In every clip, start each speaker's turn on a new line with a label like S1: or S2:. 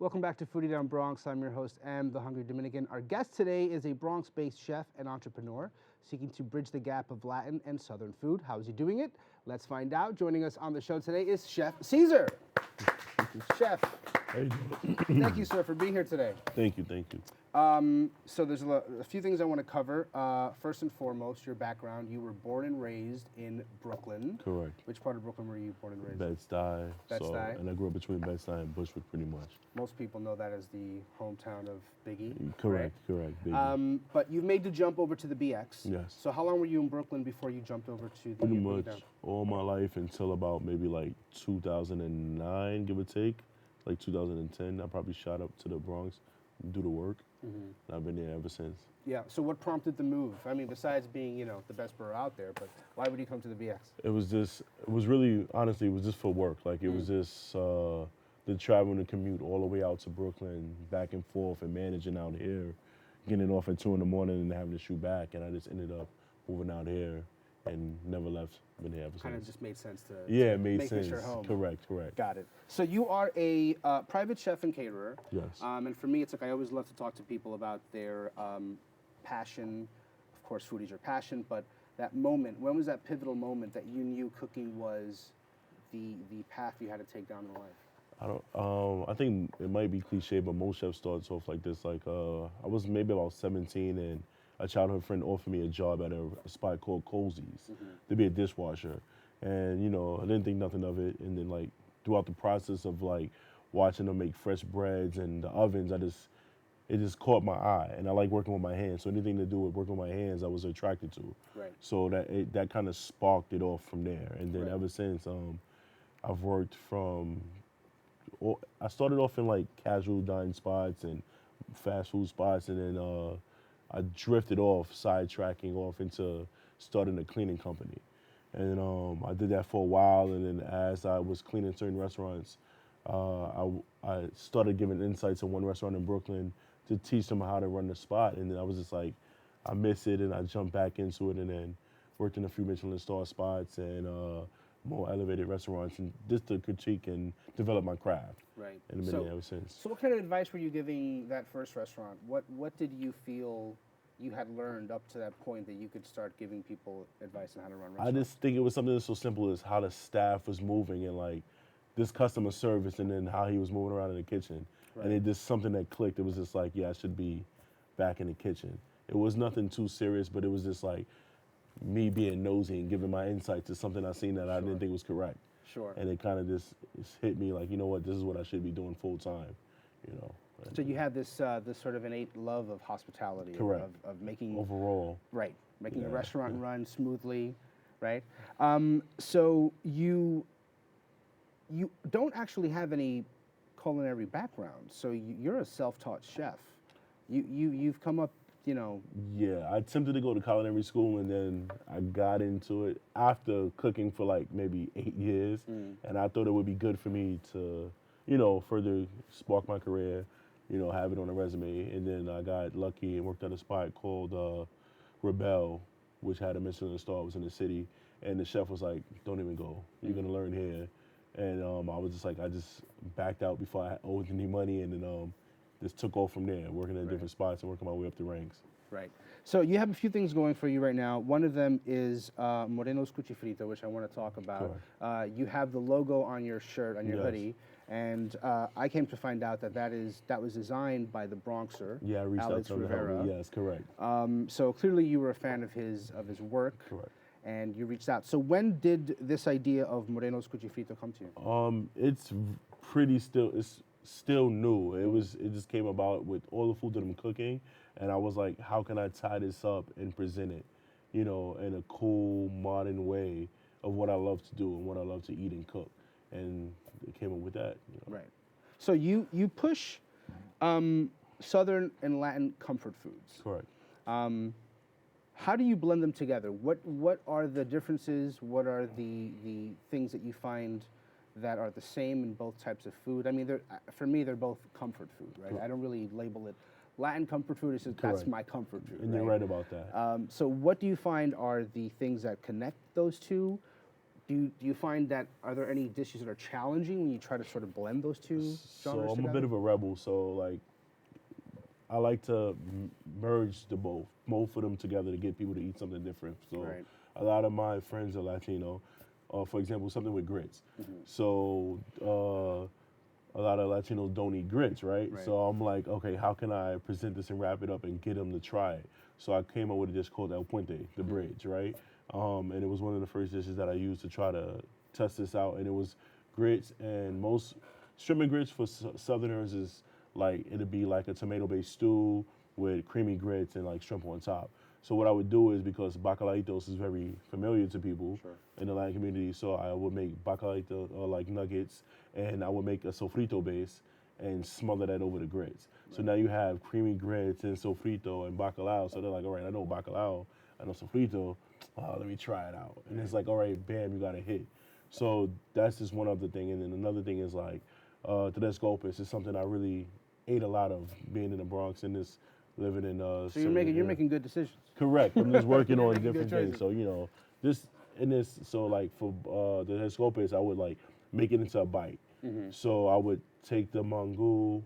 S1: Welcome back to Foodie Down Bronx. I'm your host, the Hungry Dominican. Our guest today is a Bronx-based chef and entrepreneur seeking to bridge the gap of Latin and Southern food. How is he doing it? Let's find out. Joining us on the show today is Chef Ceasar. Chef,
S2: How you doing?
S1: thank you, sir, for being here today.
S2: Thank you, thank you.
S1: So there's a few things I want to cover. First and foremost, your background. You were born and raised in Brooklyn.
S2: Correct.
S1: Which part of Brooklyn were you born and raised?
S2: Bed-Stuy.
S1: Bed-Stuy.
S2: And I grew up between Bed-Stuy and Bushwick pretty much.
S1: Most people know that as the hometown of Biggie.
S2: Correct,
S1: right?
S2: correct. Biggie.
S1: But you made the jump over to the BX.
S2: Yes.
S1: So how long were you in Brooklyn before you jumped over to the
S2: Pretty
S1: Boogie
S2: much
S1: Down?
S2: all my life until about maybe like 2009, give or take. Like 2010, I probably shot up to the Bronx, do the work. And I've been there ever since.
S1: Yeah, so what prompted the move? I mean, besides being, the best borough out there, but why would you come to the BX?
S2: It was really, honestly, it was just for work. Like, it was just the travel and the commute all the way out to Brooklyn, back and forth, and managing out here, getting off at 2 in the morning and having to shoot back. And I just ended up moving out here and never left. Been here ever since.
S1: Kind of just made sense to
S2: Yeah, it made
S1: make
S2: sense.
S1: this your home.
S2: Correct, correct.
S1: Got it. So you are a private chef and caterer.
S2: Yes.
S1: And for me, it's like I always love to talk to people about their passion. Of course, food is your passion, but that moment, when was that pivotal moment that you knew cooking was the path you had to take down in life?
S2: I think it might be cliche, but most chefs starts off like this. Like, I was maybe about 17, and a childhood friend offered me a job at a spot called Cozy's to be a dishwasher. And, I didn't think nothing of it. And then, like, throughout the process of, like, watching them make fresh breads and the ovens, it just caught my eye. And I like working with my hands. So anything to do with working with my hands, I was attracted to.
S1: Right.
S2: So that kind of sparked it off from there. And then ever since, I've worked I started off in, like, casual dining spots and fast food spots, and then I drifted off, sidetracking off into starting a cleaning company. And I did that for a while, and then as I was cleaning certain restaurants, I started giving insights in one restaurant in Brooklyn to teach them how to run the spot. And then I was just like, I miss it, and I jumped back into it, and then worked in a few Michelin star spots and more elevated restaurants, and just to critique and develop my craft.
S1: Right.
S2: And I've been there ever since.
S1: So what kind of advice were you giving that first restaurant? What did you feel you had learned up to that point that you could start giving people advice on how to run restaurants?
S2: I just think it was something so simple as how the staff was moving and, like, this customer service, and then how he was moving around in the kitchen.
S1: Right.
S2: And it just, something that clicked. It was just like, yeah, I should be back in the kitchen. It was nothing too serious, but it was just like me being nosy and giving my insight to something I seen that I didn't think was correct.
S1: Sure.
S2: And it kind of just hit me like, you know what, this is what I should be doing full time,
S1: So you had this sort of innate love of hospitality.
S2: Correct.
S1: Of making
S2: Overall.
S1: Right. Making a
S2: Yeah,
S1: restaurant run smoothly, right? So you don't actually have any culinary background. So you're a self-taught chef. You've come up,
S2: Yeah, I attempted to go to culinary school, and then I got into it after cooking for like maybe 8 years, and I thought it would be good for me to, further spark my career, have it on a resume. And then I got lucky and worked at a spot called Rebel, which had a Michelin star. It was in the city, and the chef was like, "Don't even go. You're gonna learn here." And I was just like, I just backed out before I owed any money, and then just took off from there, working at different spots and working my way up the ranks.
S1: Right. So you have a few things going for you right now. One of them is Morenos Cuchifrito, which I want to talk about. You have the logo on your shirt, on your hoodie, and I came to find out that was designed by the Bronxer.
S2: Yeah, I reached
S1: Alex
S2: out to
S1: Rivera.
S2: him. Yes, correct.
S1: So clearly you were a fan of his work.
S2: Correct.
S1: And you reached out. So when did this idea of Morenos Cuchifrito come to you?
S2: It's still new. It just came about with all the food that I'm cooking, and I was like, how can I tie this up and present it, in a cool, modern way of what I love to do and what I love to eat and cook, and it came up with that.
S1: Right. So you push Southern and Latin comfort foods.
S2: Correct.
S1: How do you blend them together? What are the differences? What are the things that you find that are the same in both types of food? I mean, for me, they're both comfort food, right? I don't really label it Latin comfort food. It's just that's my comfort food.
S2: And you're right about that.
S1: So what do you find are the things that connect those two do you find that, are there any dishes that are challenging when you try to sort of blend those two genres
S2: So I'm
S1: together?
S2: a bit of a rebel. So like I like to merge both of them together to get people to eat something different. So
S1: Right.
S2: a lot of my friends are Latino. For example, something with grits. So a lot of Latinos don't eat grits, right?
S1: Right.
S2: So I'm like, okay, how can I present this and wrap it up and get them to try it? So I came up with a dish called El Puente, the bridge, right? And it was one of the first dishes that I used to try to test this out. And it was grits, and most shrimp and grits for Southerners is like, it'd be like a tomato-based stew with creamy grits and like shrimp on top. So what I would do is, because bacalaitos is very familiar to people in the Latin community, so I would make bacalaito or like nuggets, and I would make a sofrito base and smother that over the grits. So now you have creamy grits and sofrito and bacalao. So they're like, all right, I know bacalao, I know sofrito. Let me try it out. And it's like, all right, bam, you got a hit. So that's just one other thing. And then another thing is like, tres golpes is something I really ate a lot of being in the Bronx and this living in.
S1: So you're making good decisions.
S2: Correct. I'm just working on
S1: making good
S2: different things.
S1: choices.
S2: So this in this. So like for the escopes, I would like make it into a bite. So I would take the mango,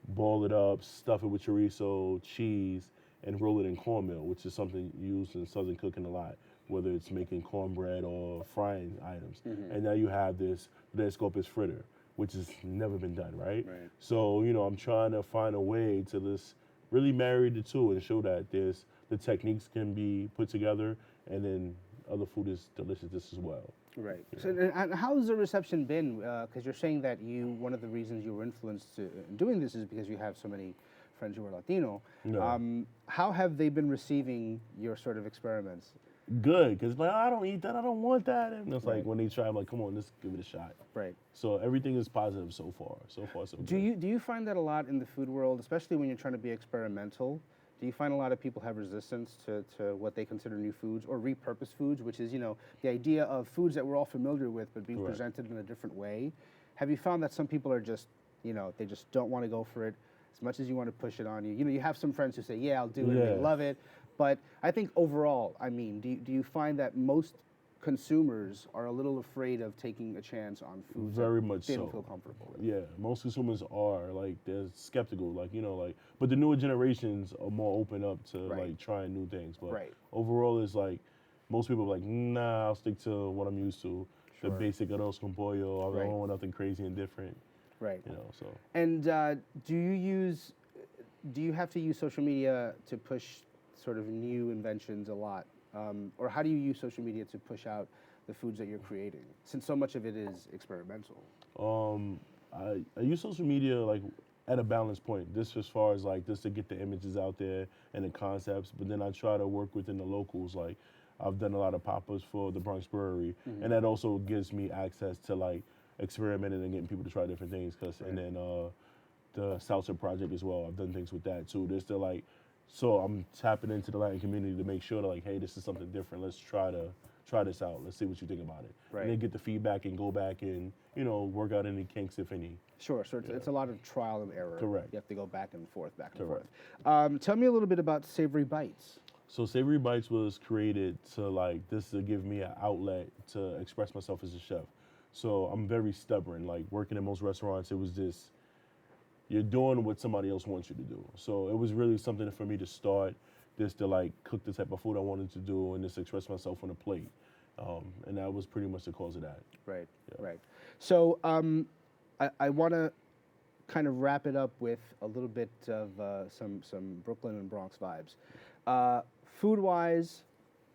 S2: boil it up, stuff it with chorizo, cheese, and roll it in cornmeal, which is something used in Southern cooking a lot, whether it's making cornbread or frying items. And now you have this escopes fritter, which has never been done, right? So I'm trying to find a way to just really marry the two and show that the techniques can be put together, and then other food is delicious just as well.
S1: Right. So, and how's the reception been? Because you're saying that one of the reasons you were influenced in doing this is because you have so many friends who are Latino.
S2: Yeah.
S1: How have they been receiving your sort of experiments?
S2: Good, because like, I don't eat that, I don't want that. And it's like when they try, I'm like, come on, let's give it a shot.
S1: Right.
S2: So everything is positive so far. So far, so good.
S1: Do you find that a lot in the food world, especially when you're trying to be experimental? Do you find a lot of people have resistance to what they consider new foods or repurposed foods, which is, the idea of foods that we're all familiar with but being presented in a different way? Have you found that some people are just, they just don't want to go for it as much as you want to push it on you? You have some friends who say, yeah, I'll do it, and they love it. But I think overall, do you find that most consumers are a little afraid of taking a chance on foods
S2: Very
S1: that
S2: much
S1: they don't
S2: so.
S1: feel comfortable with?
S2: Yeah, most consumers are like, they're skeptical, like but the newer generations are more open up to like trying new things. But overall, it's like most people are like, nah, I'll stick to what I'm used to, the basic arroz con pollo. I don't want nothing crazy and different.
S1: Right.
S2: So.
S1: And do you have to use social media to push sort of new inventions a lot? Or how do you use social media to push out the foods that you're creating, since so much of it is experimental?
S2: I use social media like at a balance point. This as far as like just to get the images out there and the concepts, but then I try to work within the locals. Like I've done a lot of pop-ups for the Bronx Brewery, and that also gives me access to like experimenting and getting people to try different things. And then the Salsa Project as well. I've done things with that too. There's the like. So I'm tapping into the Latin community to make sure that like, hey, this is something different. Let's try this out. Let's see what you think about it. And then get the feedback and go back and, work out any kinks, if any.
S1: Sure. So it's a lot of trial and error.
S2: Correct.
S1: You have to go back and forth. Tell me a little bit about Savory Bites.
S2: So Savory Bites was created to give me an outlet to express myself as a chef. So I'm very stubborn. Like working in most restaurants, it was just, you're doing what somebody else wants you to do. So it was really something for me to start just to like cook the type of food I wanted to do and just express myself on a plate. And that was pretty much the cause of that.
S1: Right. So I want to kind of wrap it up with a little bit of some Brooklyn and Bronx vibes. Food-wise,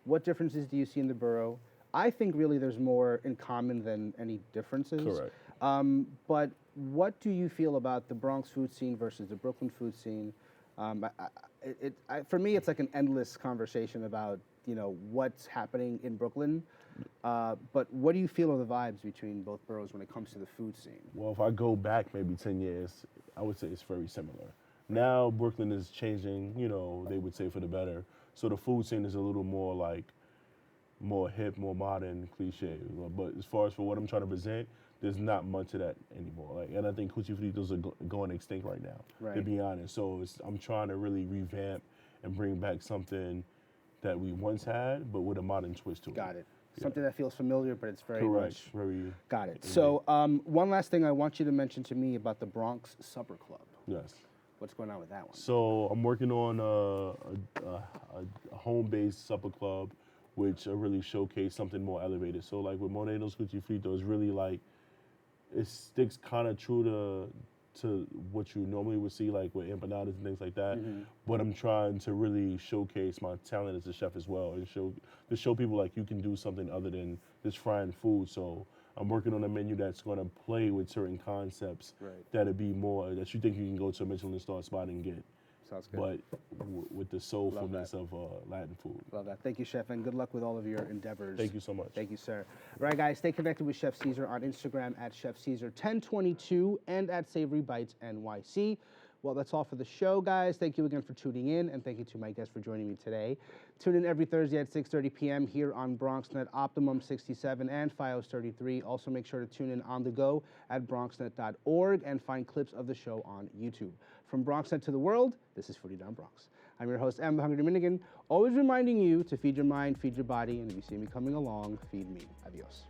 S1: what differences do you see in the borough? I think really there's more in common than any differences.
S2: Correct.
S1: But what do you feel about the Bronx food scene versus the Brooklyn food scene? For me, it's like an endless conversation about what's happening in Brooklyn. But what do you feel are the vibes between both boroughs when it comes to the food scene?
S2: Well, if I go back maybe 10 years, I would say it's very similar. Now Brooklyn is changing, they would say for the better. So the food scene is a little more like, more hip, more modern, cliche. But as far as for what I'm trying to present, there's not much of that anymore. And I think Cuchifritos are going extinct right now, to be honest. So I'm trying to really revamp and bring back something that we once had, but with a modern twist to it.
S1: Got it. Something that feels familiar, but it's very
S2: Correct.
S1: much.
S2: Very.
S1: Got it. So one last thing I want you to mention to me about the Bronx Supper Club.
S2: Yes.
S1: What's going on with that one?
S2: So I'm working on a home-based supper club, which really showcase something more elevated. So like with Morenos Cuchifrito, it's really like it sticks kind of true to what you normally would see, like with empanadas and things like that. But I'm trying to really showcase my talent as a chef as well, and show people like you can do something other than just frying food. So I'm working on a menu that's going to play with certain concepts that'll be more that you think you can go to a Michelin star spot and get.
S1: Sounds good.
S2: But with the soulfulness of Latin food.
S1: Love that. Thank you, Chef, and good luck with all of your endeavors.
S2: Thank you so much.
S1: Thank you, sir. All right, guys, stay connected with Chef Ceasar on Instagram at Chef Ceasar 1022 and at Savory Bites NYC. Well, that's all for the show, guys. Thank you again for tuning in, and thank you to my guests for joining me today. Tune in every Thursday at 6:30 p.m. here on BronxNet Optimum 67 and FiOS 33. Also, make sure to tune in on the go at bronxnet.org and find clips of the show on YouTube. From BronxNet to the world, this is Foodie Down Bronx. I'm your host, the Hungry Dominican, always reminding you to feed your mind, feed your body, and if you see me coming along, feed me. Adios.